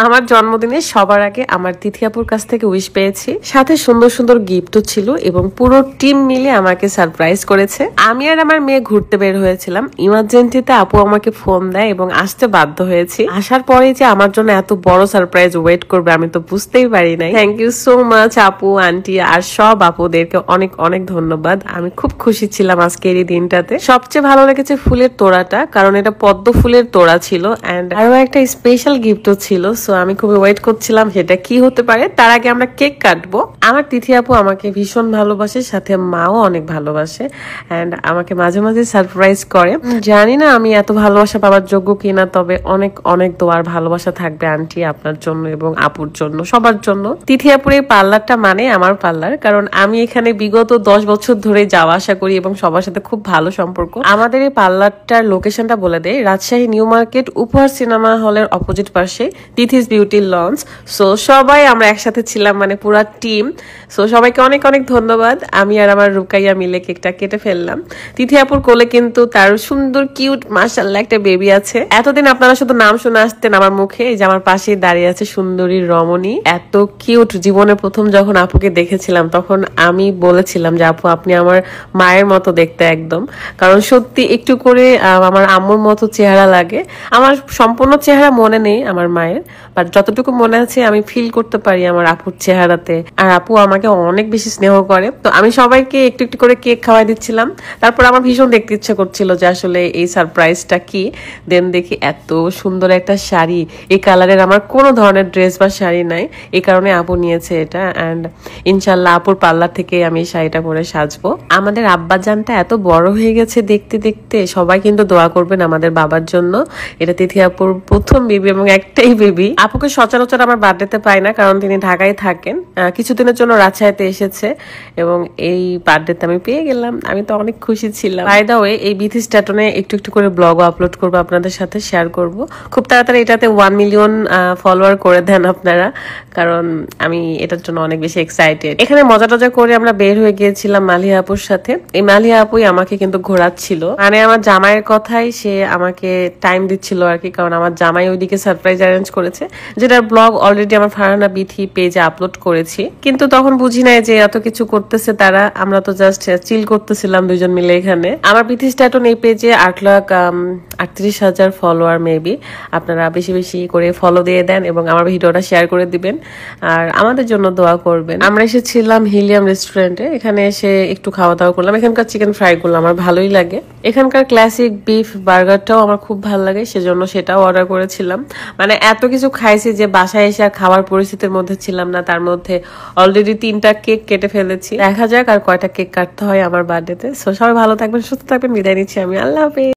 আমার জন্মদিনে সবার আগে আমার তিথি আপুর কাছ থেকে উইশ পেয়েছি, সাথে সুন্দর সুন্দর গিফটও ছিল এবং পুরো টিম মিলে আমাকে সারপ্রাইজ করেছে। আমি আর আমার মেয়ে ঘুরতে বের হয়েছিলাম, ইমার্জেন্সিতে আপু আমাকে ফোন দেয় এবং আসতে বাধ্য হয়েছি। আসার পরে যে আমার জন্য এত বড় সারপ্রাইজ ওয়েট করবে আমি তো বুঝতেই পারি নাই। থ্যাংক ইউ সো মাচ আপু, আন্টি আর সব আপুদেরকে অনেক অনেক ধন্যবাদ। আমি খুব খুশি ছিলাম আজকের এই দিনটাতে। সবচেয়ে ভালো লেগেছে ফুলের তোড়াটা, কারণ এটা পদ্ম ফুলের তোড়া ছিল এন্ড আরো একটা স্পেশাল গিফটও ছিল। সো আমি খুবই ওয়েট করছিলাম সেটা কি হতে পারে। তার আগে আমরা কেক কাটবো। আমার তিথি আপু আমাকে ভীষণ ভালোবাসে, সাথে মাও অনেক ভালোবাসে এন্ড আমাকে মাঝে মাঝে সারপ্রাইজ করে। জানি না আমি এত ভালোবাসা পাওয়ার যোগ্য কিনা, তবে অনেক অনেক দোয়ার ভালোবাসা থাকবে আন্টি আপনার জন্য এবং আপুর জন্য, সবার জন্য। তিথি আপুর এই পার্লারটা মানে আমার পার্লার, কারণ আমি এখানে বিগত 10 বছর ধরে যাওয়া আসা করি এবং সবার সাথে খুব ভালো সম্পর্ক। আমাদের এই পার্লারটার লোকেশনটা বলে দেয়, রাজশাহী নিউ মার্কেট উপহার সিনেমা হলের অপোজিট পাশে তিথিস বিউটি লঞ্চ। সো সবাই আমরা একসাথে ছিলাম, মানে পুরা টিম। সো সবাইকে অনেক অনেক ধন্যবাদ। আমি আর আমার রুকাইয়া মিলে কেকটা কেটে ফেললাম। তিথি আপুর কোলে কিন্তু তার সুন্দর কিউট মাশাআল্লাহ একটা বেবি আছে। এতদিন আপনারা শুধু নাম শুনে আসতেন আমার মুখে, এই যে আমার পাশে দাঁড়িয়ে আছে সুন্দরী রমণী, এত কিউট। জীবনে প্রথম যখন আপুকে দেখেছিলাম তখন আমি বলেছিলাম যে আপু আপনি আমার মায়ের মতো দেখতে একদম, কারণ সত্যি একটু করে আমার আম্মুর মতো চেহারা লাগে। আমার সম্পূর্ণ চেহারা মনে নেই আমার মায়ের, বাট যতটুকু মনে আছে আমি ফিল করতে পারি আমার আপুর চেহারাতে। আর আপু আমাকে অনেক বেশি স্নেহ করে। তো আমি সবাইকে একটু একটু করে কেক খাওয়াই দিচ্ছিলাম। তারপর আমার ভীষণ দেখতে ইচ্ছা করছিল যে আসলে এই সারপ্রাইজটা কি। দেন দেখি এত সুন্দর একটা শাড়ি, এই কালারের আমার কোনো ধরনের ড্রেস বা শাড়ি নাই, এই কারণে আপু নিয়েছে এটা। অ্যান্ড ইনশাল্লাহ আপুর পার্লার থেকে আমি এই শাড়িটা পরে সাজবো। আমাদের আব্বাজানটা এত বড় হয়ে গেছে দেখতে দেখতে, সবাই কিন্তু দোয়া করবেন আমাদের বাবার জন্য। এটা তিথি আপুর প্রথম বেবি এবং একটাই বেবি। আপুকে সচরাচর আমার বার্থডেতে পাই না, কারণ তিনি ঢাকায় থাকেন। কিছুদিনের জন্য রাজশাহীতে এসেছে এবং এই বার্থডেতে আমি পেয়ে গেলাম। আমি তো অনেক খুশি ছিলাম। বাই দ্য ওয়ে, এই বিথি স্ট্যাটনে একটু একটু করে ব্লগও আপলোড করবো, আপনাদের সাথে শেয়ার করব। খুব তাড়াতাড়ি এটাতে 1 মিলিয়ন ফলোয়ার করে দেন আপনারা, কারণ আমি এটার জন্য অনেক বেশি এক্সাইটেড। এখানে মজা টজা করে আমরা বের হয়ে গিয়েছিলাম মালিয়া আপুর সাথে। এই মালিয়া আপুই আমাকে কিন্তু ঘোরাচ্ছিল, মানে আমার জামাইয়ের কথাই সে আমাকে টাইম দিচ্ছিল আর কি, কারণ আমার জামাই ওইদিকে সারপ্রাইজ অ্যারেঞ্জ করেছে, যেটার ব্লগ অলরেডি আমার ফারহানা বিথি পেজে আপলোড করেছি। কিন্তু তখন বুঝি নাই যে এত কিছু করতেছে তারা, আমরা তো জাস্ট চিল করতেছিলাম দুজন মিলে এখানে। আমার বিথি স্ট্যাটন এই পেজে 8,38,000 ফলোয়ার মেবি। আপনারা বেশি বেশি করে ফলো দিয়ে দেন এবং আমার ভিডিওটা শেয়ার করে দিবেন আর আমাদের জন্য দোয়া করবেন। আমরা এসেছিলাম হিলিয়াম রেস্টুরেন্টে, এখানে এসে একটু খাওয়া দাওয়া করলাম। এখানকার চিকেন ফ্রাই গুলো আমার ভালোই লাগে। এখানকার ক্লাসিক বিফ বার্গারটাও আমার খুব ভালো লাগে, সেজন্য সেটাও অর্ডার করেছিলাম। মানে এত কিছু খাইছি যে বাসায় এসে আর খাওয়ার পরিস্থিতির মধ্যে ছিলাম না। তার মধ্যে অলরেডি 3টা কেক কেটে ফেলেছি। দেখা যাক আর কয়টা কেক কাটতে হয় আমার বার্থডেতে। সো সবাই ভালো থাকবেন, সুস্থ থাকবেন। বিদায় নিচ্ছি আমি। আল্লাহ হাফেজ।